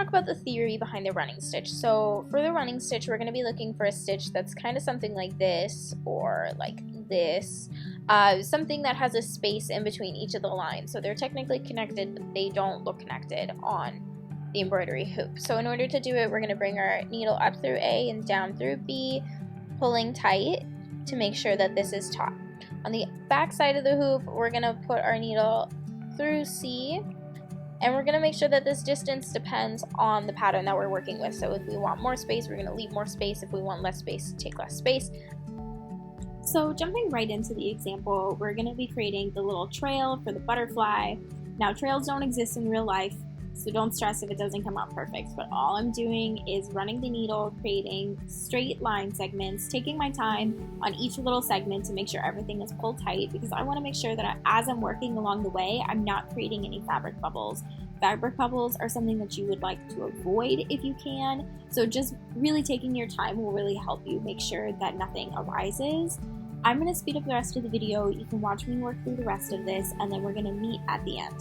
talk about the theory behind the running stitch. So for the running stitch, we're going to be looking for a stitch that's kind of something like this or like this. Something that has a space in between each of the lines. So they're technically connected, but they don't look connected on the embroidery hoop. So in order to do it, we're going to bring our needle up through A and down through B, pulling tight to make sure that this is taut. On the back side of the hoop, we're going to put our needle through C, and we're going to make sure that this distance depends on the pattern that we're working with. So if we want more space, we're going to leave more space. If we want less space, take less space. So jumping right into the example, we're going to be creating the little trail for the butterfly. Now trails don't exist in real life, so don't stress if it doesn't come out perfect, but all I'm doing is running the needle, creating straight line segments, taking my time on each little segment to make sure everything is pulled tight, because I want to make sure that as I'm working along the way, I'm not creating any fabric bubbles. Fabric bubbles are something that you would like to avoid if you can, so just really taking your time will really help you make sure that nothing arises. I'm going to speed up the rest of the video. You can watch me work through the rest of this, and then we're going to meet at the end.